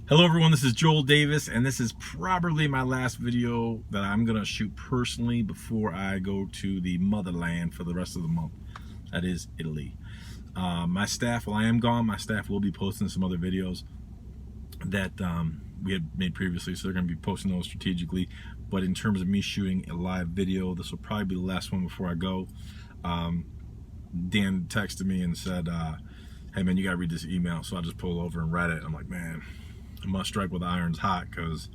Hello everyone, this is Joel Davis, and this is probably my last video that I'm gonna shoot personally before I go to the motherland for the rest of the month. That is Italy. My staff, while I am gone, my staff will be posting some other videos that we had made previously, so they're gonna be posting those strategically. But in terms of me shooting a live video, this will probably be the last one before I go. Dan texted me and said, hey man, you gotta read this email. So I just pulled over and read it. I'm like, man, I must strike with irons hot because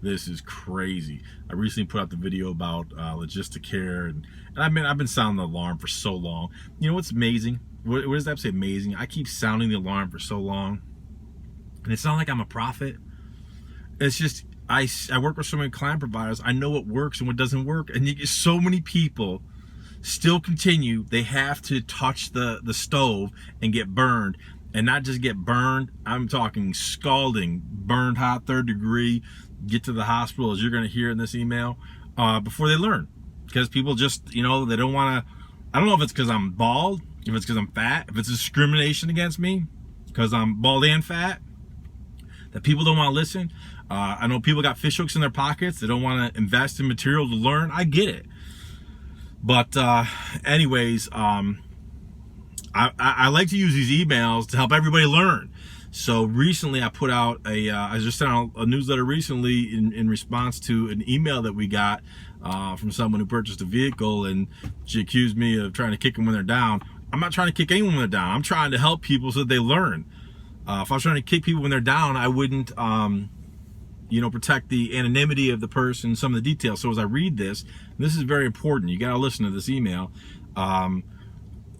this is crazy. I recently put out the video about Logisticare, and I've been sounding the alarm for so long. You know what's amazing? What does that say? Amazing. I keep sounding the alarm for so long, and it's not like I'm a prophet. It's just I work with so many client providers. I know what works and what doesn't work, and you get so many people still continue. They have to touch the stove and get burned. And not just get burned, I'm talking scalding, burned hot, 3rd degree, get to the hospital, as you're going to hear in this email, before they learn. Because people just, you know, they don't want to, I don't know if it's because I'm bald, if it's because I'm fat, if it's discrimination against me, because I'm bald and fat, that people don't want to listen. I know people got fish hooks in their pockets, they don't want to invest in material to learn, I get it. But anyways, I like to use these emails to help everybody learn. So recently I put out I just sent out a newsletter recently in response to an email that we got from someone who purchased a vehicle, and she accused me of trying to kick them when they're down. I'm not trying to kick anyone when they're down. I'm trying to help people so that they learn. If I was trying to kick people when they're down, I wouldn't protect the anonymity of the person, some of the details. So as I read this, this is very important. You got to listen to this email.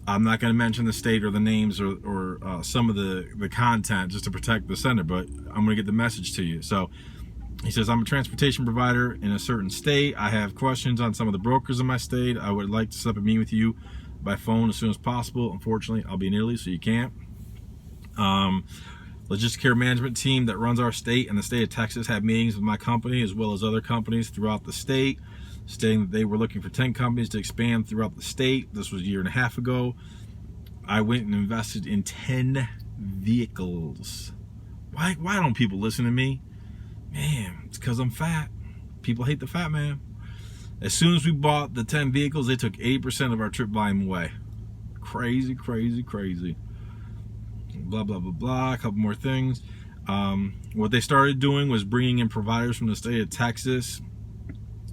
I'm not going to mention the state or the names or some of the content just to protect the sender, but I'm going to get the message to you. So he says, I'm a transportation provider in a certain state. I have questions on some of the brokers in my state. I would like to set up a meeting with you by phone as soon as possible. Unfortunately, I'll be in Italy, so you can't. Logisticare management team that runs our state and the state of Texas had meetings with my company as well as other companies throughout the state, stating that they were looking for 10 companies to expand throughout the state. This was a year and a half ago. I went and invested in 10 vehicles. Why don't people listen to me? Man, it's because I'm fat. People hate the fat man. As soon as we bought the 10 vehicles, they took 80% of our trip volume away. Crazy, crazy, crazy. Blah, blah, blah, blah. A couple more things. What they started doing was bringing in providers from the state of Texas.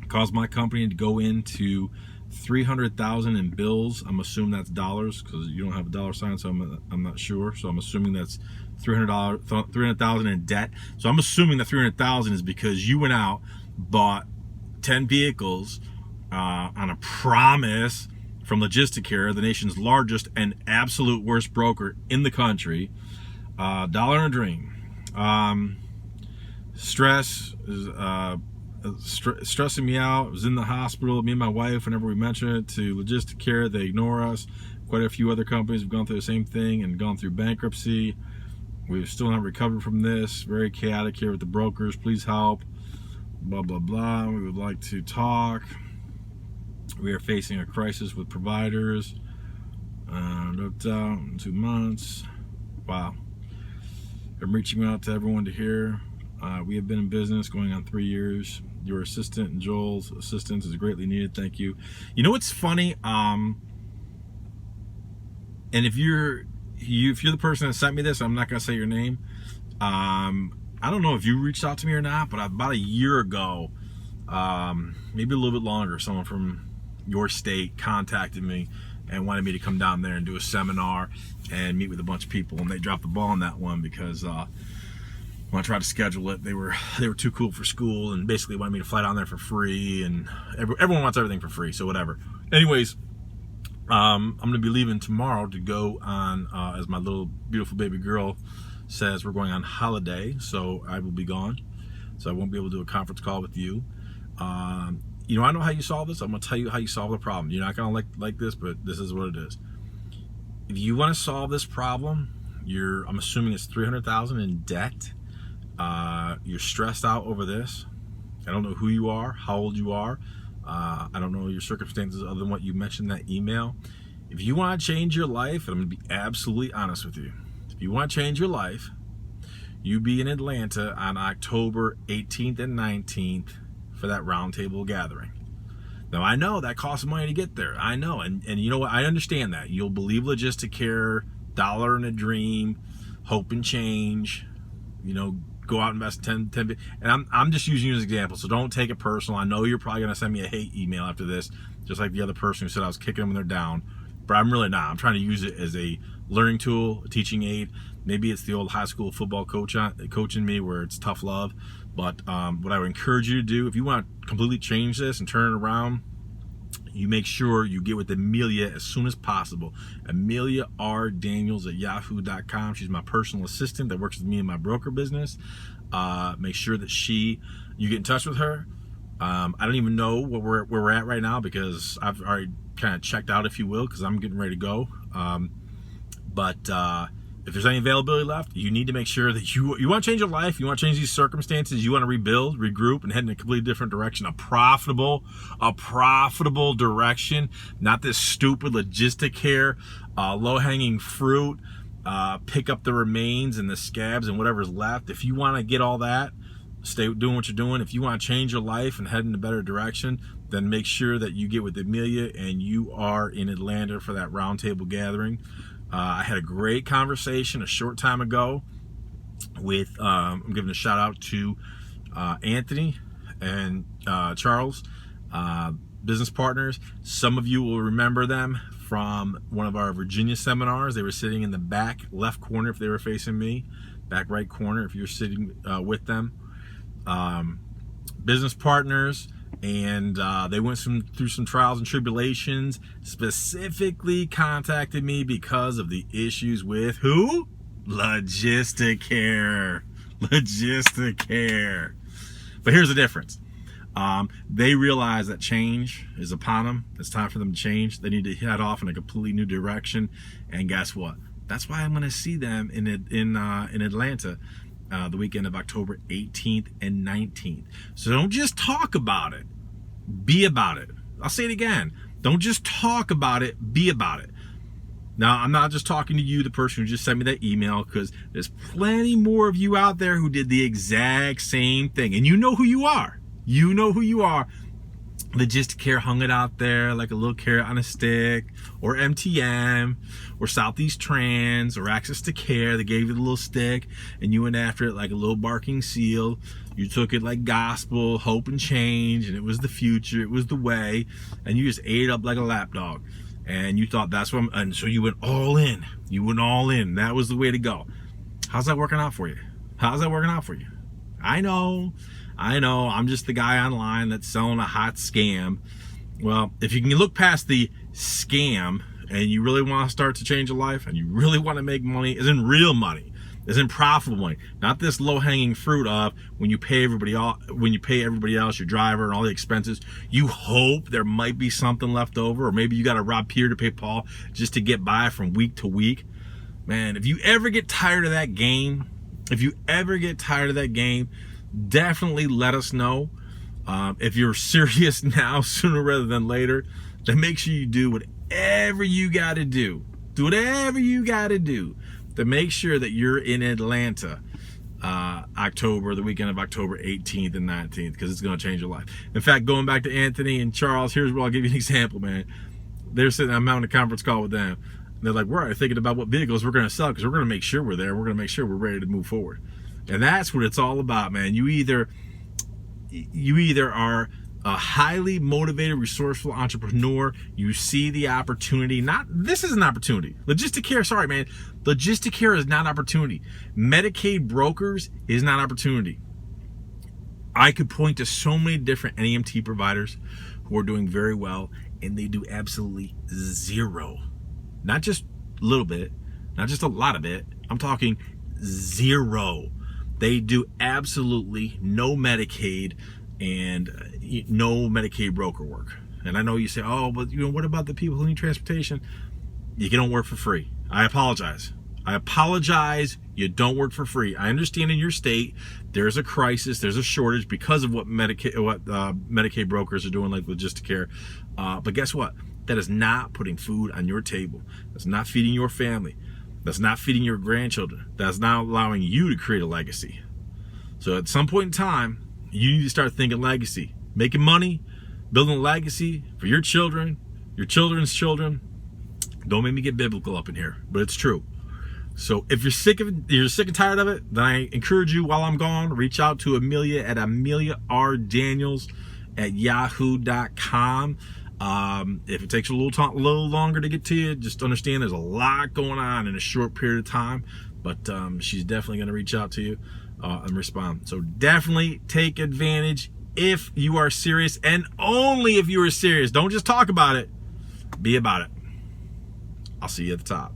Caused my company to go into $300,000 in bills. I'm assuming that's dollars because you don't have a dollar sign, so I'm not sure. So I'm assuming that's $300,000 in debt. So I'm assuming that $300,000 is because you went out, bought 10 vehicles on a promise from Logisticare, the nation's largest and absolute worst broker in the country. Dollar and a dream. Stress is stressing me out. I was in the hospital, me and my wife. Whenever we mention it to Logisticare, they ignore us. Quite a few other companies have gone through the same thing and gone through bankruptcy. We've still not recovered from this. Very chaotic here with the brokers. Please help. Blah, blah, blah. We would like to talk. We are facing a crisis with providers. No doubt, in 2 months. Wow. I'm reaching out to everyone to hear. We have been in business going on 3 years. Your assistant and Joel's assistance is greatly needed. Thank you. You know what's funny? And if you're the person that sent me this, I'm not gonna say your name. I don't know if you reached out to me or not, but about a year ago, maybe a little bit longer, someone from your state contacted me and wanted me to come down there and do a seminar and meet with a bunch of people, and they dropped the ball on that one because when I tried to schedule it, they were too cool for school and basically wanted me to fly down there for free, and everyone wants everything for free, so whatever. Anyways, I'm going to be leaving tomorrow to go on, as my little beautiful baby girl says, we're going on holiday, so I will be gone. So I won't be able to do a conference call with you. I know how you solve this. I'm going to tell you how you solve the problem. You're not going to like this, but this is what it is. If you want to solve this problem, I'm assuming it's $300,000 in debt. You're stressed out over this. I don't know who you are, how old you are. I don't know your circumstances other than what you mentioned in that email. If you want to change your life, and I'm going to be absolutely honest with you. If you want to change your life, you be in Atlanta on October 18th and 19th for that roundtable gathering. Now, I know that costs money to get there. I know. And you know what? I understand that. You'll believe Logisticare, dollar and a dream, hope and change, go out and invest 10, and I'm just using you as an example, so don't take it personal. I know you're probably going to send me a hate email after this, just like the other person who said I was kicking them when they're down, but I'm really not. I'm trying to use it as a learning tool, a teaching aid. Maybe it's the old high school football coach coaching me where it's tough love, but what I would encourage you to do, if you want to completely change this and turn it around, you make sure you get with Amelia as soon as possible. Amelia R. Daniels at yahoo.com. She's my personal assistant that works with me in my broker business. Make sure that you get in touch with her. I don't even know where we're at right now because I've already kind of checked out, if you will, because I'm getting ready to go. But if there's any availability left, you need to make sure that you want to change your life, you want to change these circumstances, you want to rebuild, regroup, and head in a completely different direction, a profitable direction, not this stupid Logisticare, low-hanging fruit, pick up the remains and the scabs and whatever's left. If you want to get all that, stay doing what you're doing. If you want to change your life and head in a better direction, then make sure that you get with Amelia and you are in Atlanta for that roundtable gathering. I had a great conversation a short time ago with, I'm giving a shout out to Anthony and Charles, business partners. Some of you will remember them from one of our Virginia seminars. They were sitting in the back left corner if they were facing me, back right corner if you're sitting with them. Business partners. And they went through some trials and tribulations, specifically contacted me because of the issues with who? Logisticare. But here's the difference. They realize that change is upon them. It's time for them to change. They need to head off in a completely new direction. And guess what? That's why I'm going to see them in Atlanta the weekend of October 18th and 19th. So don't just talk about it. Be about it. I'll say it again. Don't just talk about it. Be about it. Now, I'm not just talking to you, the person who just sent me that email, because there's plenty more of you out there who did the exact same thing. And you know who you are. You know who you are. Logisticare hung it out there like a little carrot on a stick, or MTM, or Southeast Trans, or Access to Care. They gave you the little stick, and you went after it like a little barking seal. You took it like gospel, hope and change, and it was the future, it was the way, and you just ate it up like a lapdog. And you thought that's what and so you went all in. You went all in. That was the way to go. How's that working out for you? I know. I'm just the guy online that's selling a hot scam. Well, if you can look past the scam and you really want to start to change your life and you really want to make money, as in real money, as in profitable money, not this low-hanging fruit of when you pay everybody else, your driver and all the expenses, you hope there might be something left over, or maybe you got to rob Peter to pay Paul just to get by from week to week. Man, if you ever get tired of that game, definitely let us know. If you're serious now, sooner rather than later, then make sure you do whatever you got to do. Do whatever you got to do to make sure that you're in Atlanta the weekend of October 18th and 19th, because it's going to change your life. In fact, going back to Anthony and Charles, here's where I'll give you an example, man. I'm on a conference call with them. And they're like, we're already thinking about what vehicles we're going to sell, because we're going to make sure we're there. We're going to make sure we're ready to move forward. And that's what it's all about, man. You either are a highly motivated, resourceful entrepreneur. You see the opportunity. This is an opportunity. Logisticare is not opportunity. Medicaid brokers is not opportunity. I could point to so many different NEMT providers who are doing very well, and they do absolutely zero. Not just a little bit, not just a lot of it. I'm talking zero. They do absolutely no Medicaid and no Medicaid broker work. And I know you say, oh, but what about the people who need transportation? You don't work for free. I apologize. You don't work for free. I understand in your state there's a crisis, there's a shortage because of what Medicaid brokers are doing, like Logisticare. But guess what? That is not putting food on your table. That's not feeding your family. That's not feeding your grandchildren. That's not allowing you to create a legacy. So at some point in time, you need to start thinking legacy. Making money, building a legacy for your children, your children's children. Don't make me get biblical up in here, but it's true. So if you're sick and tired of it, then I encourage you, while I'm gone, reach out to Amelia at ameliardaniels@yahoo.com. If it takes a little longer to get to you, just understand there's a lot going on in a short period of time, but she's definitely going to reach out to you and respond. So definitely take advantage if you are serious, and only if you are serious. Don't just talk about it, be about it. I'll see you at the top.